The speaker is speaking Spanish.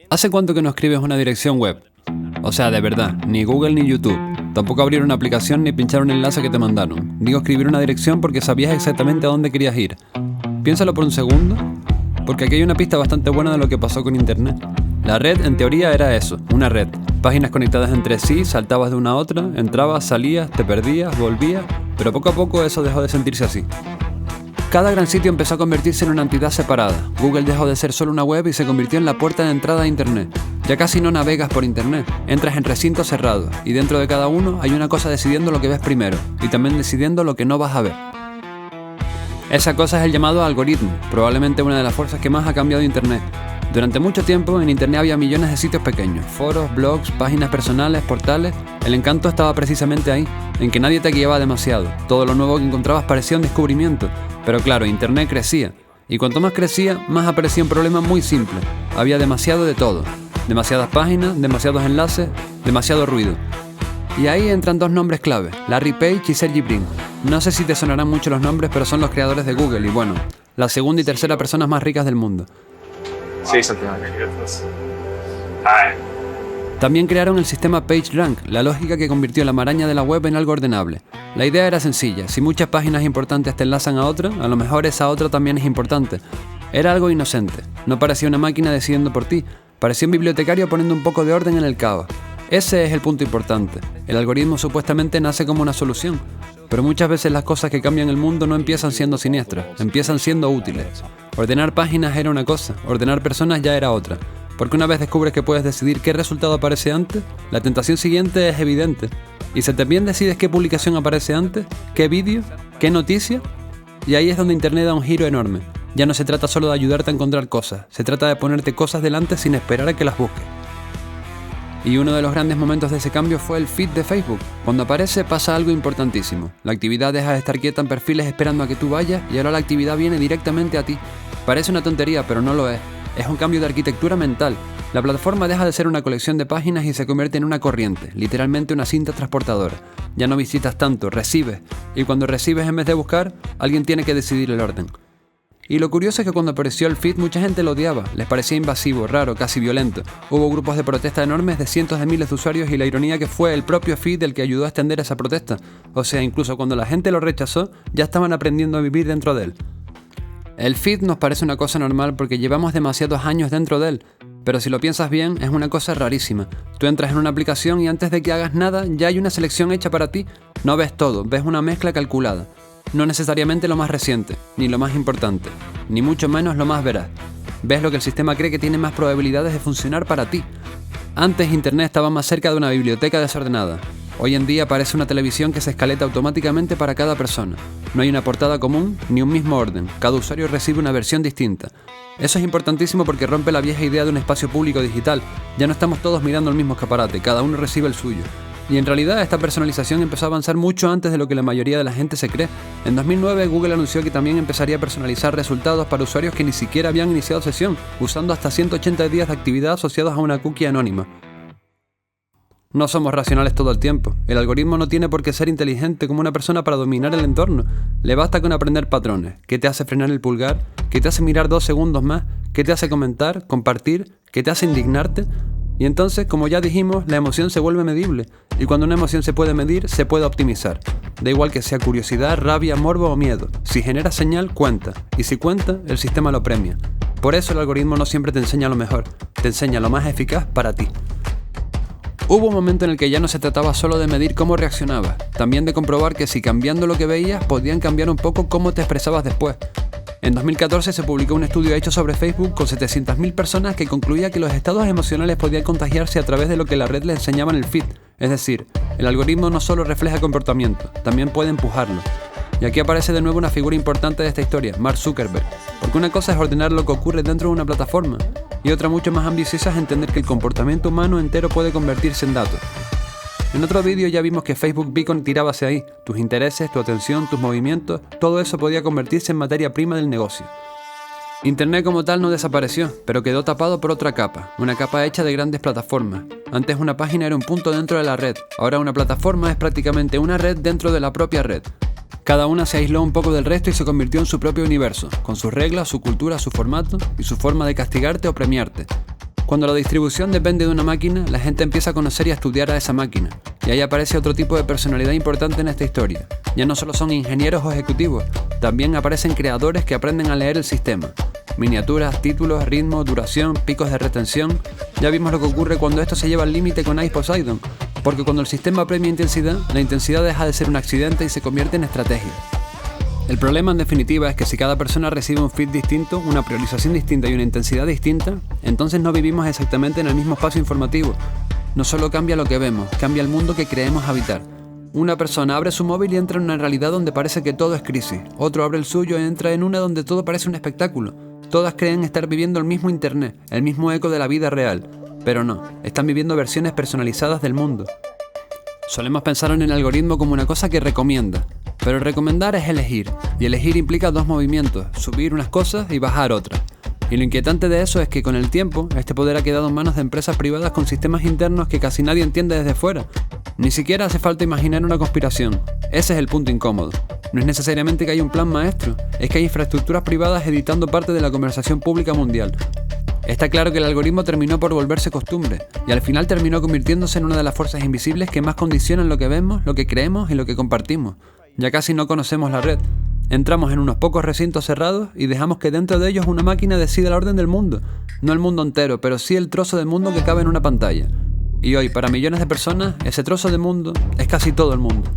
¿Hace cuánto que no escribes una dirección web? O sea, de verdad, ni Google ni YouTube. Tampoco abrir una aplicación ni pinchar un enlace que te mandaron. Digo escribir una dirección porque sabías exactamente a dónde querías ir. Piénsalo por un segundo, porque aquí hay una pista bastante buena de lo que pasó con Internet. La red, en teoría, era eso, una red. Páginas conectadas entre sí, saltabas de una a otra, entrabas, salías, te perdías, volvías, pero poco a poco eso dejó de sentirse así. Cada gran sitio empezó a convertirse en una entidad separada. Google dejó de ser solo una web y se convirtió en la puerta de entrada a Internet. Ya casi no navegas por Internet, entras en recintos cerrados, y dentro de cada uno hay una cosa decidiendo lo que ves primero, y también decidiendo lo que no vas a ver. Esa cosa es el llamado algoritmo, probablemente una de las fuerzas que más ha cambiado Internet. Durante mucho tiempo en Internet había millones de sitios pequeños, foros, blogs, páginas personales, portales. El encanto estaba precisamente ahí, en que nadie te guiaba demasiado. Todo lo nuevo que encontrabas parecía un descubrimiento. Pero claro, Internet crecía. Y cuanto más crecía, más aparecía un problema muy simple. Había demasiado de todo. Demasiadas páginas, demasiados enlaces, demasiado ruido. Y ahí entran dos nombres clave, Larry Page y Sergey Brin. No sé si te sonarán mucho los nombres, pero son los creadores de Google y bueno, la segunda y tercera personas más ricas del mundo. Say something like that. También crearon el sistema PageRank, la lógica que convirtió la maraña de la web en algo ordenable. La idea era sencilla, si muchas páginas importantes te enlazan a otra, a lo mejor esa otra también es importante. Era algo inocente, no parecía una máquina decidiendo por ti, parecía un bibliotecario poniendo un poco de orden en el caos. Ese es el punto importante. El algoritmo supuestamente nace como una solución, pero muchas veces las cosas que cambian el mundo no empiezan siendo siniestras, empiezan siendo útiles. Ordenar páginas era una cosa, ordenar personas ya era otra. Porque una vez descubres que puedes decidir qué resultado aparece antes, la tentación siguiente es evidente. Y si también decides qué publicación aparece antes, qué vídeo, qué noticia, y ahí es donde Internet da un giro enorme. Ya no se trata solo de ayudarte a encontrar cosas, se trata de ponerte cosas delante sin esperar a que las busques. Y uno de los grandes momentos de ese cambio fue el feed de Facebook. Cuando aparece pasa algo importantísimo. La actividad deja de estar quieta en perfiles esperando a que tú vayas y ahora la actividad viene directamente a ti. Parece una tontería, pero no lo es. Es un cambio de arquitectura mental. La plataforma deja de ser una colección de páginas y se convierte en una corriente, literalmente una cinta transportadora. Ya no visitas tanto, recibes. Y cuando recibes en vez de buscar, alguien tiene que decidir el orden. Y lo curioso es que cuando apareció el feed mucha gente lo odiaba, les parecía invasivo, raro, casi violento. Hubo grupos de protesta enormes de cientos de miles de usuarios y la ironía que fue el propio feed el que ayudó a extender esa protesta. O sea, incluso cuando la gente lo rechazó, ya estaban aprendiendo a vivir dentro de él. El feed nos parece una cosa normal porque llevamos demasiados años dentro de él, pero si lo piensas bien, es una cosa rarísima. Tú entras en una aplicación y antes de que hagas nada, ya hay una selección hecha para ti. No ves todo, ves una mezcla calculada. No necesariamente lo más reciente, ni lo más importante, ni mucho menos lo más veraz. Ves lo que el sistema cree que tiene más probabilidades de funcionar para ti. Antes Internet estaba más cerca de una biblioteca desordenada. Hoy en día parece una televisión que se escaleta automáticamente para cada persona. No hay una portada común ni un mismo orden. Cada usuario recibe una versión distinta. Eso es importantísimo porque rompe la vieja idea de un espacio público digital. Ya no estamos todos mirando el mismo escaparate, cada uno recibe el suyo. Y en realidad esta personalización empezó a avanzar mucho antes de lo que la mayoría de la gente se cree. En 2009 Google anunció que también empezaría a personalizar resultados para usuarios que ni siquiera habían iniciado sesión, usando hasta 180 días de actividad asociados a una cookie anónima. No somos racionales todo el tiempo. El algoritmo no tiene por qué ser inteligente como una persona para dominar el entorno. Le basta con aprender patrones. ¿Qué te hace frenar el pulgar? ¿Qué te hace mirar 2 segundos más? ¿Qué te hace comentar? ¿Compartir? ¿Qué te hace indignarte? Y entonces, como ya dijimos, la emoción se vuelve medible. Y cuando una emoción se puede medir, se puede optimizar. Da igual que sea curiosidad, rabia, morbo o miedo. Si genera señal, cuenta. Y si cuenta, el sistema lo premia. Por eso el algoritmo no siempre te enseña lo mejor. Te enseña lo más eficaz para ti. Hubo un momento en el que ya no se trataba solo de medir cómo reaccionabas, también de comprobar que si cambiando lo que veías, podían cambiar un poco cómo te expresabas después. En 2014 se publicó un estudio hecho sobre Facebook con 700.000 personas que concluía que los estados emocionales podían contagiarse a través de lo que la red le enseñaba en el feed. Es decir, el algoritmo no solo refleja comportamiento, también puede empujarlo. Y aquí aparece de nuevo una figura importante de esta historia, Mark Zuckerberg. Porque una cosa es ordenar lo que ocurre dentro de una plataforma, y otra mucho más ambiciosa es entender que el comportamiento humano entero puede convertirse en datos. En otro vídeo ya vimos que Facebook Beacon tiraba hacia ahí. Tus intereses, tu atención, tus movimientos, todo eso podía convertirse en materia prima del negocio. Internet como tal no desapareció, pero quedó tapado por otra capa, una capa hecha de grandes plataformas. Antes una página era un punto dentro de la red, ahora una plataforma es prácticamente una red dentro de la propia red. Cada una se aisló un poco del resto y se convirtió en su propio universo, con sus reglas, su cultura, su formato y su forma de castigarte o premiarte. Cuando la distribución depende de una máquina, la gente empieza a conocer y a estudiar a esa máquina. Y ahí aparece otro tipo de personalidad importante en esta historia. Ya no solo son ingenieros o ejecutivos, también aparecen creadores que aprenden a leer el sistema. Miniaturas, títulos, ritmo, duración, picos de retención. Ya vimos lo que ocurre cuando esto se lleva al límite con Ice Poseidon, porque cuando el sistema premia intensidad, la intensidad deja de ser un accidente y se convierte en estrategia. El problema en definitiva es que si cada persona recibe un feed distinto, una priorización distinta y una intensidad distinta, entonces no vivimos exactamente en el mismo espacio informativo. No solo cambia lo que vemos, cambia el mundo que creemos habitar. Una persona abre su móvil y entra en una realidad donde parece que todo es crisis. Otro abre el suyo y entra en una donde todo parece un espectáculo. Todas creen estar viviendo el mismo internet, el mismo eco de la vida real. Pero no, están viviendo versiones personalizadas del mundo. Solemos pensar en el algoritmo como una cosa que recomienda. Pero recomendar es elegir, y elegir implica dos movimientos, subir unas cosas y bajar otras. Y lo inquietante de eso es que con el tiempo, este poder ha quedado en manos de empresas privadas con sistemas internos que casi nadie entiende desde fuera. Ni siquiera hace falta imaginar una conspiración. Ese es el punto incómodo. No es necesariamente que haya un plan maestro, es que hay infraestructuras privadas editando parte de la conversación pública mundial. Está claro que el algoritmo terminó por volverse costumbre, y al final terminó convirtiéndose en una de las fuerzas invisibles que más condicionan lo que vemos, lo que creemos y lo que compartimos. Ya casi no conocemos la red. Entramos en unos pocos recintos cerrados y dejamos que dentro de ellos una máquina decida el orden del mundo. No el mundo entero, pero sí el trozo de mundo que cabe en una pantalla. Y hoy, para millones de personas, ese trozo de mundo es casi todo el mundo.